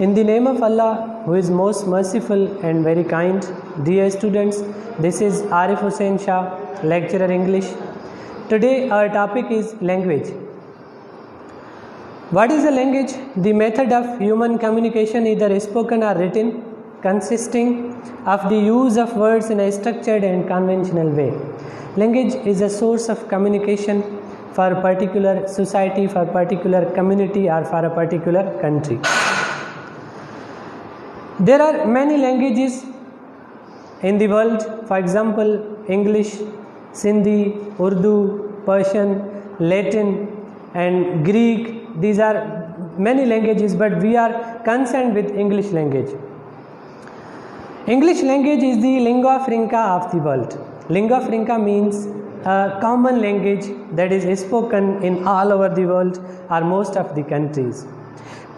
In the name of Allah, who is most merciful and very kind, dear students, this is Arif Hussain Shah, lecturer English. Today our topic is language. What is a language? The method of human communication, either spoken or written, consisting of the use of words in a structured and conventional way. Language is a source of communication for a particular society, for a particular community, or for a particular country. There are many languages in the world, for example, English, Sindhi, Urdu, Persian, Latin, and Greek. These are many languages, but we are concerned with English language. English language is the lingua franca of the world. Lingua franca means a common language that is spoken in all over the world or most of the countries.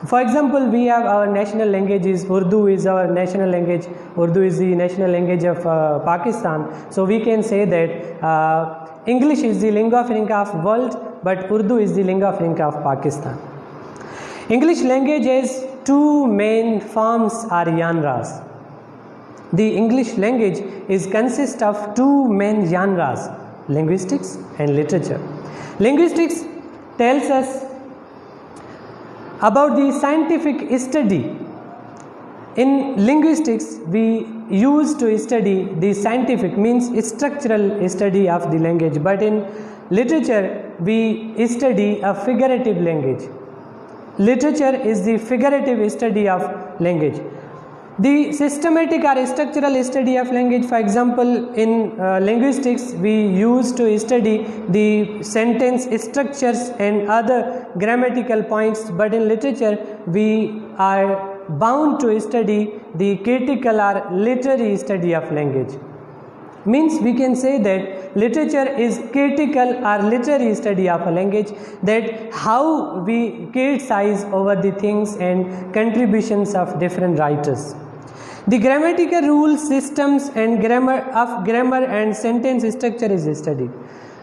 For example, we have our national languages. Urdu is our national language. Urdu is the national language of Pakistan. So we can say that English is the lingua franca of world, but Urdu is the lingua franca of Pakistan. English language has two main forms or genres. The English language consists of two main genres, linguistics and literature. Linguistics tells us about the scientific study. In linguistics, we use to study the scientific, means structural study of the language, but in literature, we study a figurative language. Literature is the figurative study of language. The systematic or structural study of language, for example, in linguistics, we use to study the sentence structures and other grammatical points, but in literature, we are bound to study the critical or literary study of language. Means we can say that literature is critical or literary study of a language, that how we criticize over the things and contributions of different writers. The grammatical rules, systems and grammar and sentence structure is studied.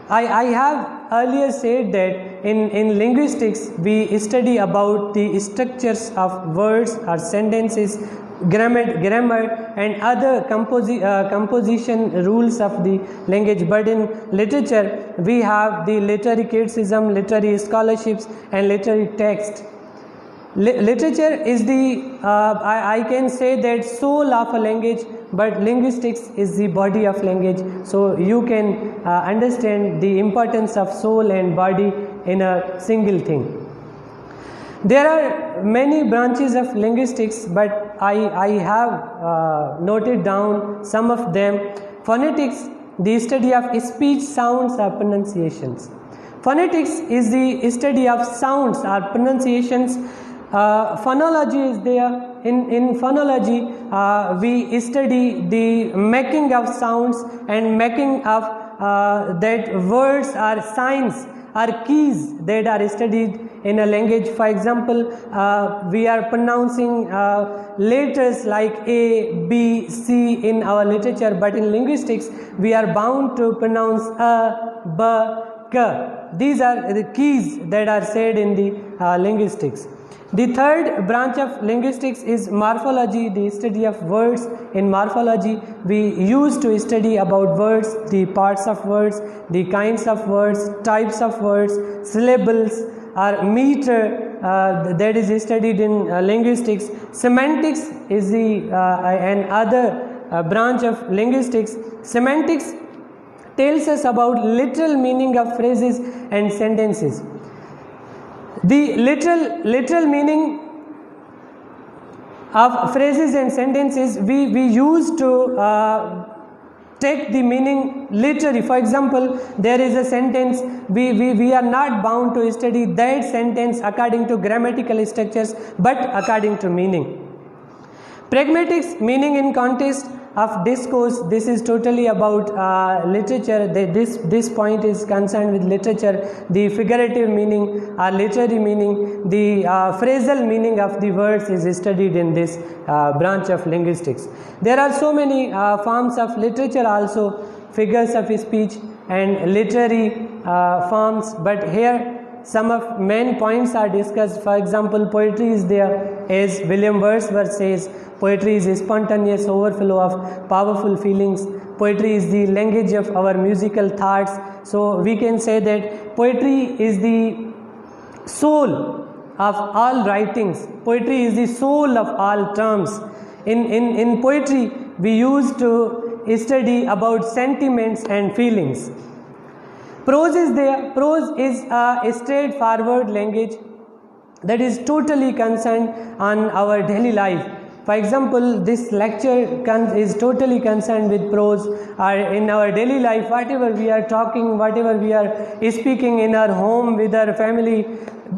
I have earlier said that in linguistics we study about the structures of words or sentences, grammar and other composition rules of the language, but in literature we have the literary criticism, literary scholarships and literary text. Literature is the I can say that soul of a language, but linguistics is the body of language. So you can understand the importance of soul and body in a single thing. There are many branches of linguistics, but I have noted down some of them. Phonetics, the study of speech, sounds or pronunciations. Phonetics is the study of sounds or pronunciations. Phonology is there. In phonology, we study the making of sounds and making of that words or signs or keys that are studied in a language. For example, we are pronouncing letters like A, B, C in our literature, but in linguistics, we are bound to pronounce A, B, K. These are the keys that are said in the linguistics. The third branch of linguistics is morphology, the study of words. In morphology, we use to study about words, the parts of words, the kinds of words, types of words, syllables or meter that is studied in linguistics. Semantics is the another branch of linguistics. Semantics tells us about literal meaning of phrases and sentences. The literal meaning of phrases and sentences we use to take the meaning literally. For example, there is a sentence, we are not bound to study that sentence according to grammatical structures, but according to meaning. Pragmatics, meaning in context of discourse. This is totally about literature. This point is concerned with literature. The figurative meaning or literary meaning, the phrasal meaning of the words is studied in this branch of linguistics. There are so many forms of literature also, figures of speech and literary forms, but here some of main points are discussed. For example, poetry is there, as William Wordsworth says, poetry is a spontaneous overflow of powerful feelings. Poetry is the language of our musical thoughts. So we can say that poetry is the soul of all writings. Poetry is the soul of all terms. In poetry, we used to study about sentiments and feelings. Prose is there. Prose is a straightforward language that is totally concerned on our daily life. For example, this lecture is totally concerned with prose. In our daily life, whatever we are talking, whatever we are speaking in our home with our family,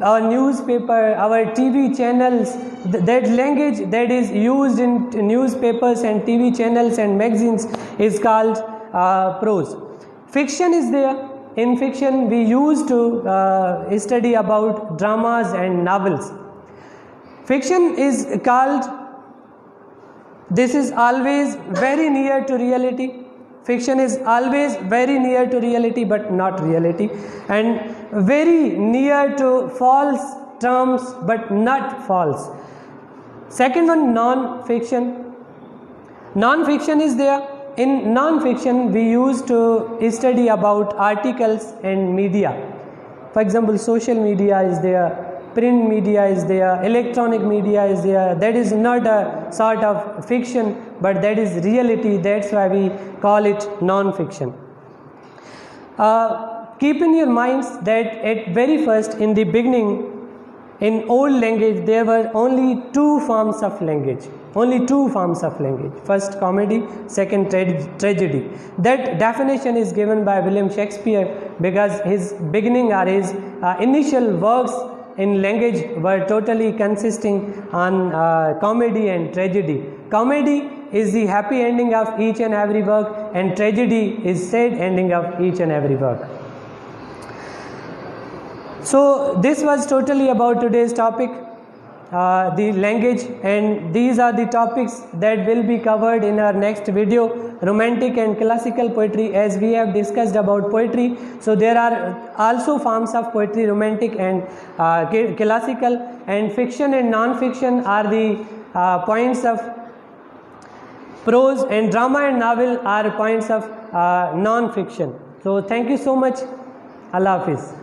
our newspaper, our TV channels, that language that is used in newspapers and TV channels and magazines is called prose. Fiction is there. In fiction, we used to study about dramas and novels. Fiction is called, this is always very near to reality. Fiction is always very near to reality but not reality, and very near to false terms but not false. Second one, non-fiction. Non-fiction is there. In non-fiction, we used to study about articles and media. For example, social media is there, print media is there, electronic media is there. That is not a sort of fiction, but that is reality. That's why we call it non-fiction. Keep in your minds that at very first, in the beginning, in old language, there were only two forms of language. Only two forms of language. First comedy, second tragedy. That definition is given by William Shakespeare because his beginning or his initial works in language were totally consisting on comedy and tragedy. Comedy is the happy ending of each and every work, and tragedy is sad ending of each and every work. So this was totally about today's topic, the language, and these are the topics that will be covered in our next video, romantic and classical poetry, as we have discussed about poetry. So there are also forms of poetry, romantic and classical, and fiction and non-fiction are the points of prose, and drama and novel are points of non-fiction. So thank you so much. Allah Hafiz.